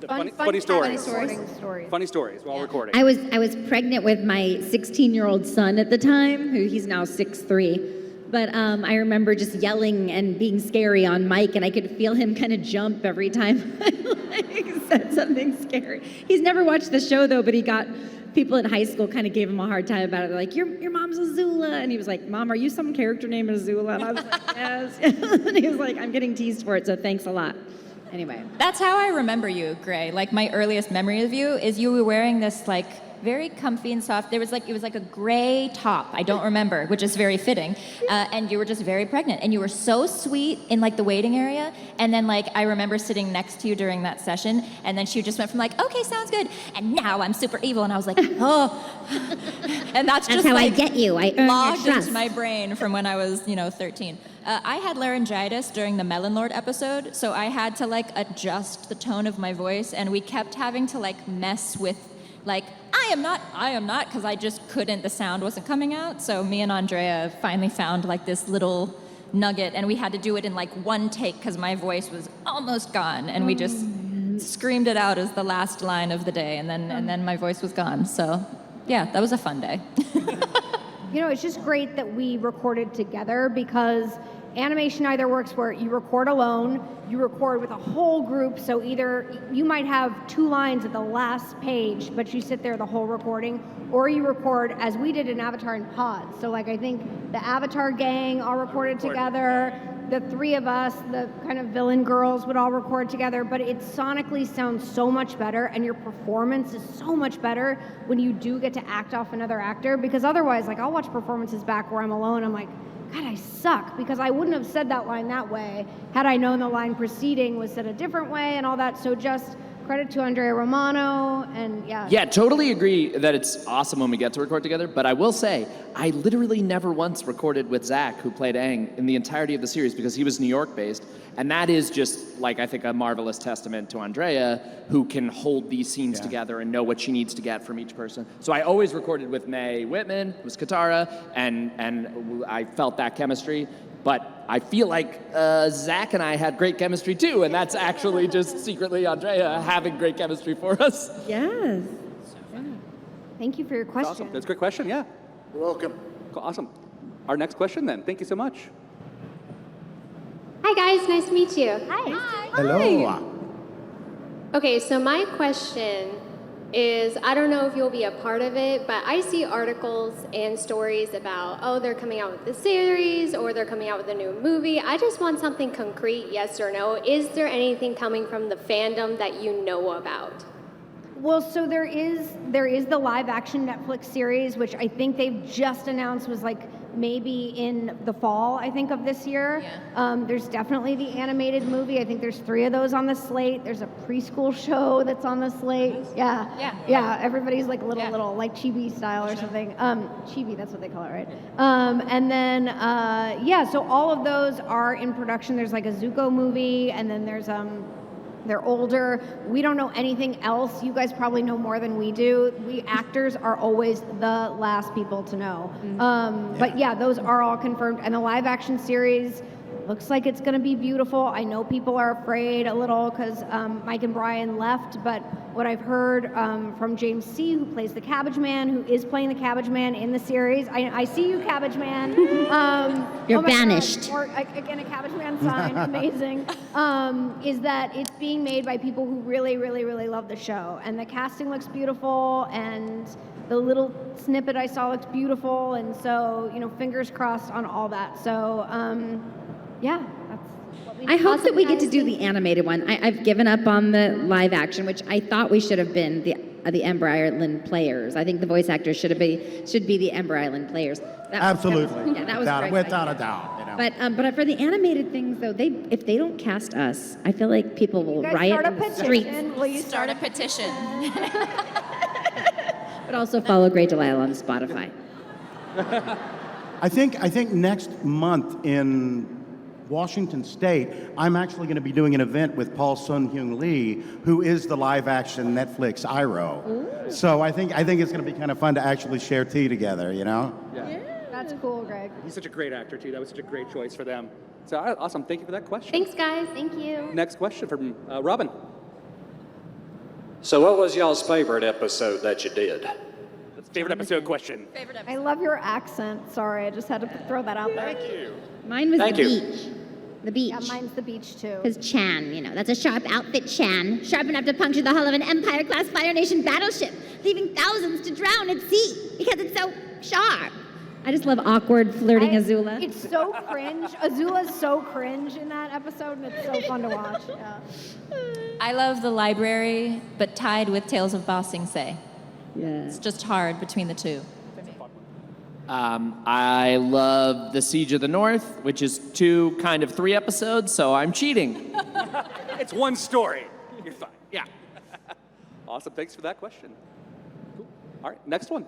Funny stories. Funny stories while recording. I was pregnant with my 16-year-old son at the time, he's now 6'3". But I remember just yelling and being scary on mic, and I could feel him kind of jump every time I said something scary. He's never watched the show though, but he got people in high school kind of gave him a hard time about it. They're like, your mom's Azula, and he was like, Mom, are you some character named Azula? And I was like, yes. And he was like, I'm getting teased for it, so thanks a lot. Anyway. That's how I remember you, Gray. Like my earliest memory of you is you were wearing this like very comfy and soft. It was like a gray top. I don't remember, which is very fitting. And you were just very pregnant, and you were so sweet in like the waiting area. And then like I remember sitting next to you during that session, and then she just went from like, okay, sounds good, and now I'm super evil, and I was like, oh. And that's just how like I get you. I earn your logged trust. into my brain from when I was 13. I had laryngitis during the Melon Lord episode, so I had to like adjust the tone of my voice, and we kept having to like mess with like, I am not, because I just couldn't, the sound wasn't coming out. So me and Andrea finally found like this little nugget, and we had to do it in like one take because my voice was almost gone, and we just screamed it out as the last line of the day, and then my voice was gone. So yeah, that was a fun day. It's just great that we recorded together, because animation either works where you record alone, you record with a whole group, so either you might have 2 lines at the last page, but you sit there the whole recording, or you record, as we did in Avatar, in pods. So like I think the Avatar gang all recorded together, the 3 of us, the kind of villain girls would all record together, but it sonically sounds so much better, and your performance is so much better when you do get to act off another actor, because otherwise, like I'll watch performances back where I'm alone, I'm like, God, I suck, because I wouldn't have said that line that way had I known the line preceding was said a different way and all that. So just credit to Andrea Romano, and yeah. Yeah, totally agree that it's awesome when we get to record together, but I will say, I literally never once recorded with Zach, who played Aang, in the entirety of the series, because he was New York based, And that is just, like, I think a marvelous testament to Andrea, who can hold these scenes together and know what she needs to get from each person. So I always recorded with Mae Whitman, who's Katara, and I felt that chemistry. But I feel like Zach and I had great chemistry too, and that's actually just secretly Andrea having great chemistry for us. Yes. Thank you for your question. Awesome. That's a great question, yeah. You're welcome. Cool, awesome. Our next question then. Thank you so much. Hi guys, nice to meet you. Hi. Hello. Okay, so my question is, I don't know if you'll be a part of it, but I see articles and stories about, oh, they're coming out with a series or they're coming out with a new movie. I just want something concrete, yes or no. Is there anything coming from the fandom that you know about? Well, so there is the live action Netflix series, which I think they've just announced was like maybe in the fall, I think, of this year. Yeah. There's definitely the animated movie. I think there's 3 of those on the slate. There's a preschool show that's on the slate. Yeah. Everybody's like little, like Chibi style or something. Chibi, that's what they call it, right? And then, so all of those are in production. There's like a Zuko movie, and then there's they're older. We don't know anything else. You guys probably know more than we do. We actors are always the last people to know. But yeah, those are all confirmed. And the live action series looks like it's going to be beautiful. I know people are afraid a little because Mike and Brian left, but what I've heard from James C., who plays the Cabbage Man, who is playing the Cabbage Man in the series. I see you, Cabbage Man. You're banished. Or again, a Cabbage Man sign, amazing. Is that it's being made by people who really, really, really love the show. And the casting looks beautiful, and the little snippet I saw looks beautiful, and so, fingers crossed on all that. So, yeah, that's what we I hope awesome, that we get guys. to do the animated one. I've given up on the live action, which I thought we should have been the Ember Island players. I think the voice actors should be the Ember Island players. Absolutely. That was Greg's without idea. a doubt. But for the animated things though, if they don't cast us, I feel like people will You guys riot start a in the petition. streets. Will you Start a petition. But also follow Great Delisle on Spotify. I think next month in Washington State, I'm actually going to be doing an event with Paul Sun-Hyung Lee, who is the live-action Netflix Iroh. Ooh. So I think it's going to be kind of fun to actually share tea together, Yeah. That's cool, Greg. He's such a great actor, too. That was such a great choice for them. So, all right, awesome. Thank you for that question. Thanks, guys. Thank you. Next question from Robin. So what was y'all's favorite episode that you did? That's favorite episode question. I love your accent. Sorry, I just had to throw that out there. Thank you. Mine was Thank the you. beach. The beach. Yeah, mine's the beach too. Because Chan, that's a sharp outfit, Chan. Sharp enough to puncture the hull of an Empire-class Fire Nation battleship, leaving thousands to drown at sea because it's so sharp. I just love awkward, flirting Azula. It's so cringe. Azula's so cringe in that episode, and it's so fun to watch. Yeah. I love the library, but tied with Tales of Ba Sing Se. Yeah. It's just hard between the two. I love The Siege of the North, which is 2, kind of 3 episodes, so I'm cheating. It's one story. You're fine. Yeah. Awesome. Thanks for that question. Cool. All right, next one.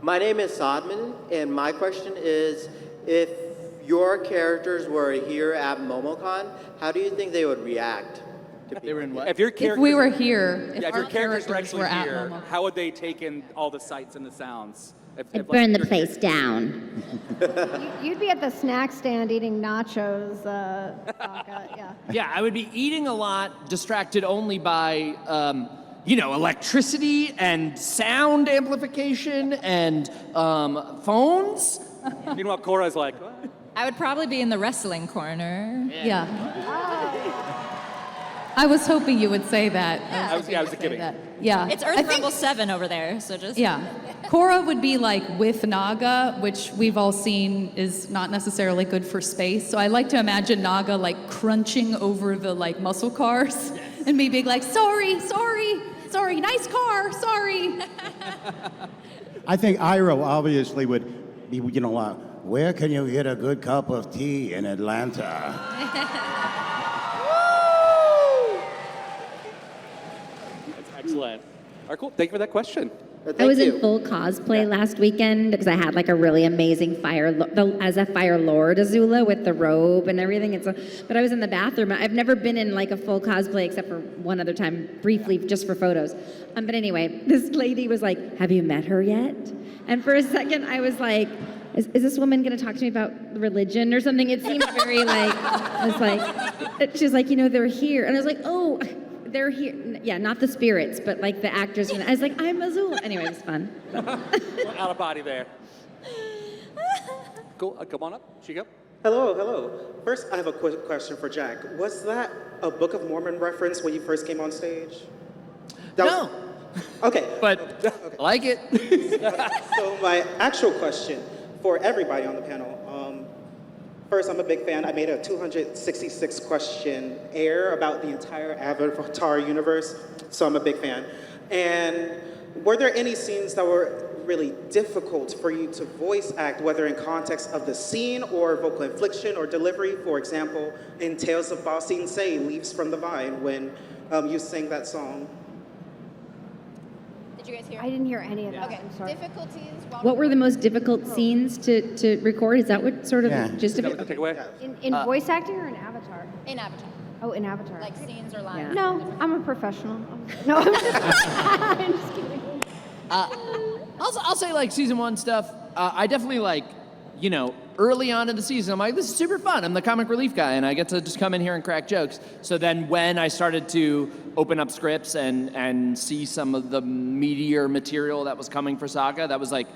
My name is Sadman, and my question is, if your characters were here at MomoCon, how do you think they would react? They were in what? If your If characters, we were here, if our your characters were characters actually were at here, MomoCon. how would they take in all the sights and the sounds? I'd burn the place down. You'd be at the snack stand eating nachos, Sokka, yeah. Yeah, I would be eating a lot, distracted only by, electricity and sound amplification and phones. Meanwhile, Korra's like, what? I would probably be in the wrestling corner. Yeah. I was hoping you would say that. I was kidding. Yeah. It's Earth Rumble 7 over there, so just... Yeah. Korra would be like with Naga, which we've all seen is not necessarily good for space. So I like to imagine Naga like crunching over the like muscle cars and me being like, sorry, nice car, sorry. I think Iroh obviously would be, where can you get a good cup of tea in Atlanta? That's excellent. All right, cool. Thank you for that question. I was in full cosplay last weekend because I had like a really amazing as a Fire Lord Azula with the robe and everything. But I was in the bathroom. I've never been in like a full cosplay except for one other time, briefly, just for photos. But anyway, this lady was like, "Have you met her yet?" And for a second, I was like, is this woman going to talk to me about religion or something? It seemed very like, I was like, she's like, they're here. And I was like, oh, they're here. Yeah, not the spirits, but like the actors. I was like, I'm Azula. Anyway, it was fun. Out of body there. Cool. Come on up, Chico. Hello. First, I have a quick question for Jack. Was that a Book of Mormon reference when you first came on stage? No. Okay. But I like it. So my actual question for everybody on the panel. First, I'm a big fan. I made a 266 question about the entire Avatar universe, so I'm a big fan. And were there any scenes that were really difficult for you to voice act, whether in context of the scene or vocal inflection or delivery? For example, in Tales of Ba Sing Se, Leaves from the Vine, when you sing that song. Did you guys hear? I didn't hear any of that. Okay. I'm sorry. Difficulties. What were the most difficult scenes to record? Is that what sort of just Is that what the takeaway? In voice acting or in Avatar? In Avatar. Oh, in Avatar. Like scenes or lines. No, I'm a professional. No, I'm just kidding. I'll say like season 1 stuff. I definitely like, early on in the season, I'm like, this is super fun. I'm the comic relief guy, and I get to just come in here and crack jokes. So then when I started to open up scripts and see some of the meatier material that was coming for Sokka, that was like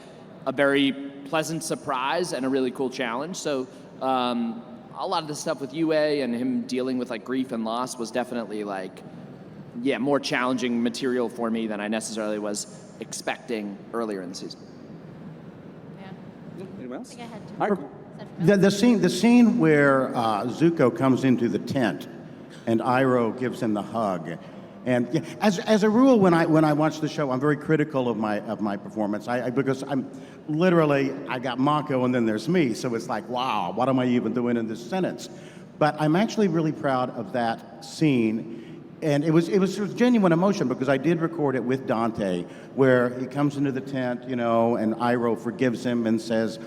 a very pleasant surprise and a really cool challenge. So a lot of the stuff with Yue and him dealing with like grief and loss was definitely like, more challenging material for me than I necessarily was expecting earlier in the season. Anyone else? I think I had two. All right, cool. The scene where Zuko comes into the tent and Iroh gives him the hug. And yeah, as a rule, when I watch the show, I'm very critical of my performance. Because I got Mako and then there's me, so it's like, wow, what am I even doing in this sentence? But I'm actually really proud of that scene. And it was genuine emotion because I did record it with Dante, where he comes into the tent, and Iroh forgives him and says,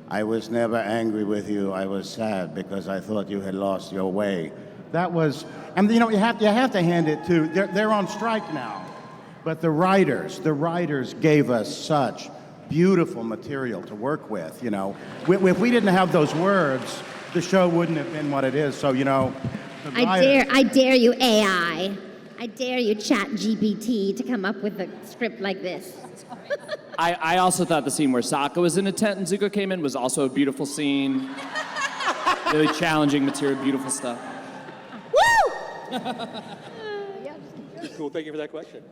"I was never angry with you. I was sad because I thought you had lost your way." That was, and you have to hand it to. They're on strike now, but the writers gave us such beautiful material to work with. If we didn't have those words, the show wouldn't have been what it is. So I dare you, AI. I dare you, Chat GPT, to come up with a script like this. I also thought the scene where Sokka was in a tent and Zuko came in was also a beautiful scene. Really challenging material, beautiful stuff. Woo! Cool. Thank you for that question.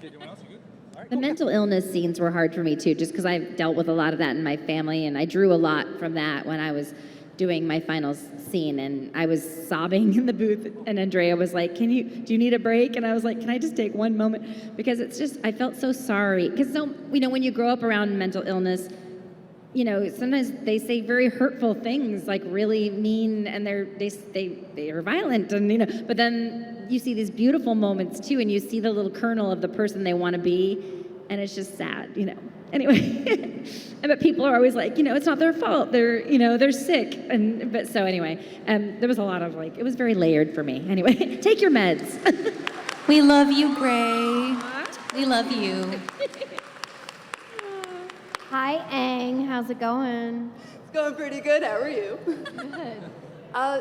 Anyone else? You good? All right, The mental illness scenes were hard for me too, just because I've dealt with a lot of that in my family, and I drew a lot from that when I was doing my final scene, and I was sobbing in the booth, and Andrea was like, do you need a break? And I was like, can I just take one moment? Because it's just, I felt so sorry. Because when you grow up around mental illness, sometimes they say very hurtful things, like really mean, and they are violent, and but then you see these beautiful moments too, and you see the little kernel of the person they want to be, and it's just sad, Anyway, but people are always like, it's not their fault. They're sick. But so anyway, there was a lot of it was very layered for me. Anyway, take your meds. We love you, Gray. We love you. Hi, Aang. How's it going? It's going pretty good. How are you? Good.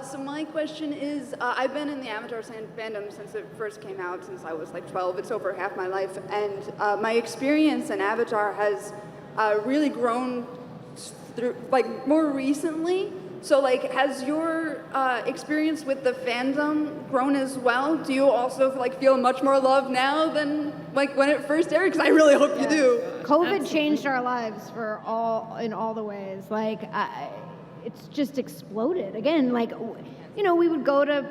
So my question is, I've been in the Avatar fandom since it first came out, since I was like 12. It's over half my life, and my experience in Avatar has really grown through, more recently. So, has your experience with the fandom grown as well? Do you also feel much more love now than when it first aired? Because I really hope you do. COVID changed our lives in all the ways. It's just exploded. Again, we would go to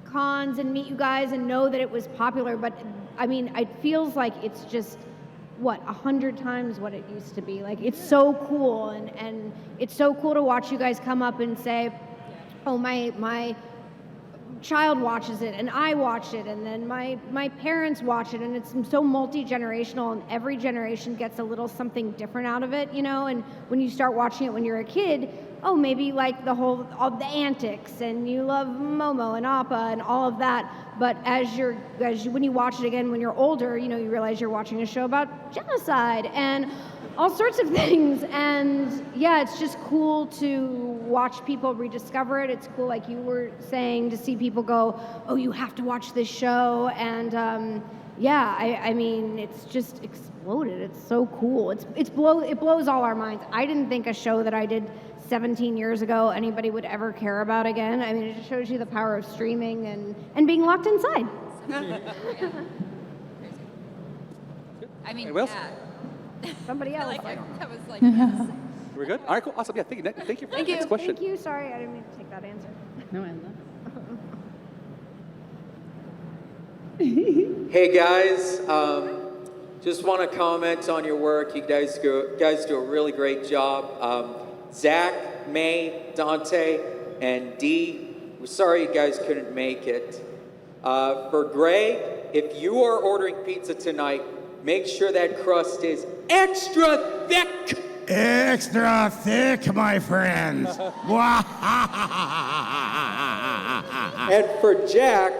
cons and meet you guys and know that it was popular, but it feels like it's just, 100 times what it used to be. It's so cool, and it's so cool to watch you guys come up and say, oh, my child watches it, and I watch it, and then my parents watch it, and it's so multi-generational, and every generation gets a little something different out of it, you know. And when you start watching it when you're a kid, oh, maybe like all the antics, and you love Momo and Appa and all of that. But when you watch it again when you're older, you know, you realize you're watching a show about genocide and all sorts of things. And yeah, it's just cool to watch people rediscover it. It's cool, like you were saying, to see people go, oh, you have to watch this show. And yeah, I mean, it's just exploded. It's so cool. It blows all our minds. I didn't think a show that I did 17 years ago anybody would ever care about again. I mean, it just shows you the power of streaming and being locked inside. I mean, Anyone else? yeah. Somebody else. That was like, yes. We're good? All right, cool. Awesome. Yeah, thank you. Thank you for the next question. Thank you. Sorry, I didn't mean to take that answer. No, I love Hey guys, just want to comment on your work. You guys do a really great job. Zach, May, Dante, and Dee, we're sorry you guys couldn't make it. For Greg, if you are ordering pizza tonight, make sure that crust is extra thick. Extra thick, my friends. And for Jack,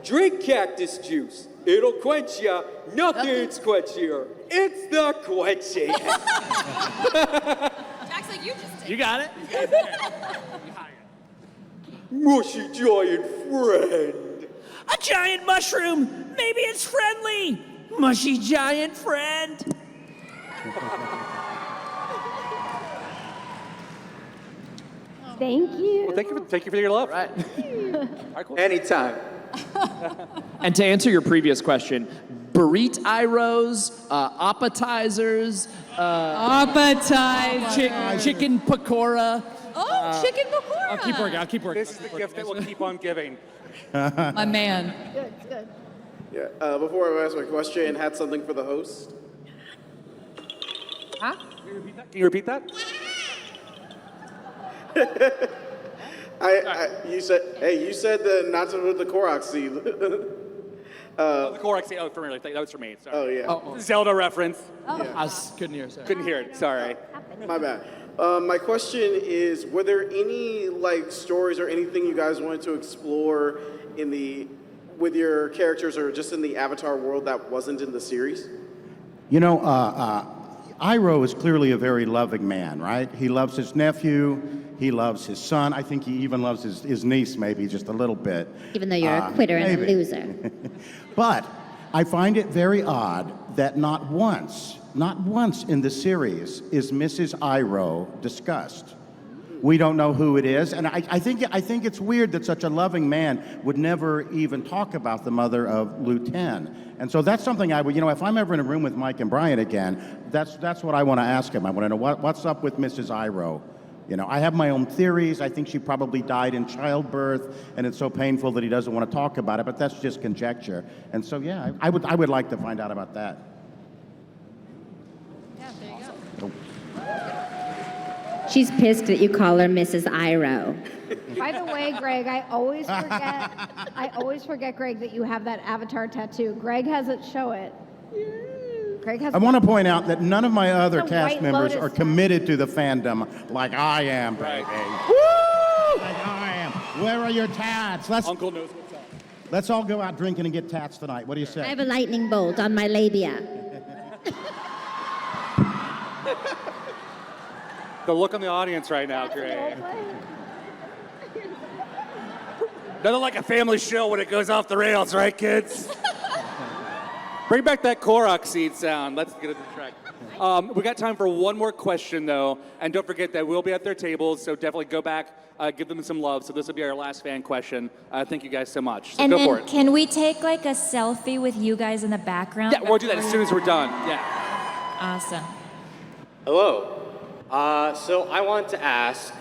drink cactus juice. It'll quench ya. Nothing's quenchier. It's the quenching. Jack's like, you just did. You got it? Mushy giant friend. A giant mushroom. Maybe it's friendly. Mushy giant friend. Thank you. Well, thank you for your love. Right. All right, cool. Anytime. And to answer your previous question, burritos, appetizers, chicken pakora. Oh, chicken pakora. I'll keep working. This is the gift that will keep on giving. My man. Good, it's good. Yeah, before I ask my question, had something for the host. Huh? Can you repeat that? You said the not to put the Korra seed. The Korra seed. Oh, for me. That was for me. Sorry. Oh yeah. Zelda reference. Oh. Yeah. I couldn't hear. Sorry. Couldn't hear it. Sorry. My bad. My question is, were there any like stories or anything you guys wanted to explore with your characters or just in the Avatar world that wasn't in the series? You know, Iroh is clearly a very loving man, right? He loves his nephew. He loves his son. I think he even loves his niece, maybe just a little bit. Even though you're a quitter and a loser. But I find it very odd that not once in the series is Mrs. Iroh discussed. We don't know who it is, and I think it's weird that such a loving man would never even talk about the mother of Liu Ten. And so that's something I would, you know, if I'm ever in a room with Mike and Brian again, that's what I want to ask him. I want to know what's up with Mrs. Iroh. You know, I have my own theories. I think she probably died in childbirth, and it's so painful that he doesn't want to talk about it. But that's just conjecture. And so, yeah, I would like to find out about that. Yeah, there you go. She's pissed that you call her Mrs. Iroh. By the way, Greg, I always forget, Greg, that you have that Avatar tattoo. Greg has it. Show it. Greg has. I want to point out that none of my other It's a cast White members Lotus are committed to the fandom like I am, baby. Woo! Like I am. Where are your tats? Uncle knows what's up. Let's all go out drinking and get tats tonight. What do you say? I have a lightning bolt on my labia. The look on the audience right now, Greg. Nothing like a family show when it goes off the rails, right, kids? Bring back that Korok seed sound. Let's get it to the track. We got time for one more question, though. And don't forget that we'll be at their tables, so definitely go back, give them some love. So this will be our last fan question. Thank you guys so much. So And go then for it. can we take like a selfie with you guys in the background? Yeah, we'll do that as soon as we're done. Yeah. Awesome. Hello. So I want to ask,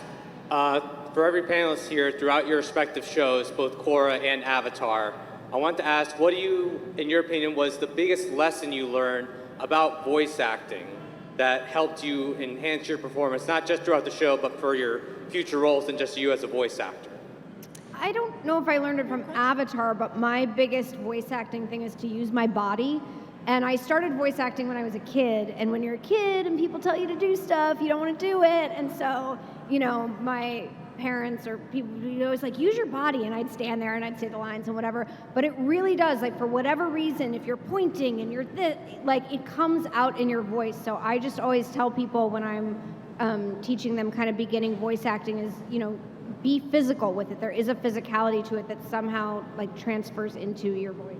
for every panelist here throughout your respective shows, both Korra and Avatar, I want to ask, what do you, in your opinion, was the biggest lesson you learned about voice acting that helped you enhance your performance, not just throughout the show, but for your future roles and just you as a voice actor? I don't know if I learned it from Avatar, but my biggest voice acting thing is to use my body. And I started voice acting when I was a kid. And when you're a kid and people tell you to do stuff, you don't want to do it. And so, you know, my parents or people, you know, it's like, use your body. And I'd stand there and I'd say the lines and whatever. But it really does, like, for whatever reason, if you're pointing and you're like, it comes out in your voice. So I just always tell people when I'm teaching them kind of beginning voice acting is, you know, be physical with it. There is a physicality to it that somehow like transfers into your voice.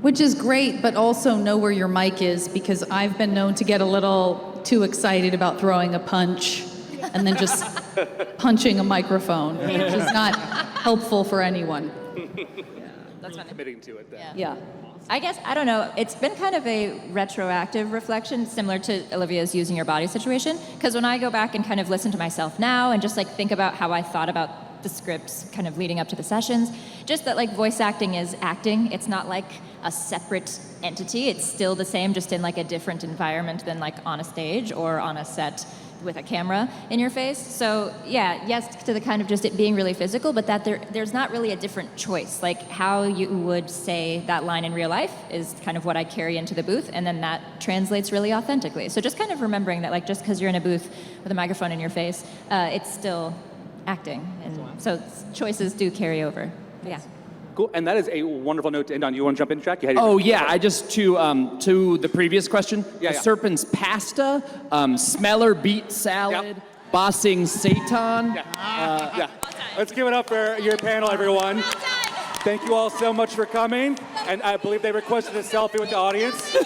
Which is great, but also know where your mic is, because I've been known to get a little too excited about throwing a punch and then just punching a microphone, which is not helpful for anyone. That's not committing to it then. Yeah. I guess, I don't know, it's been kind of a retroactive reflection, similar to Olivia's using your body situation, because when I go back and kind of listen to myself now and just like think about how I thought about the scripts kind of leading up to the sessions, just that like voice acting is acting. It's not like a separate entity. It's still the same, just in like a different environment than like on a stage or on a set with a camera in your face. So yeah, yes to the kind of just it being really physical, but that there's not really a different choice. Like how you would say that line in real life is kind of what I carry into the booth, and then that translates really authentically. So just kind of remembering that like just because you're in a booth with a microphone in your face, it's still acting. And so choices do carry over. Yeah. Cool, and that is a wonderful note to end on. You want to jump in, Jack? Oh yeah, I just to the previous question. Yeah, the serpent's pasta, smeller beet salad, bossing Satan. Yeah. Let's give it up for your panel, everyone. Thank you all so much for coming, and I believe they requested a selfie with the audience.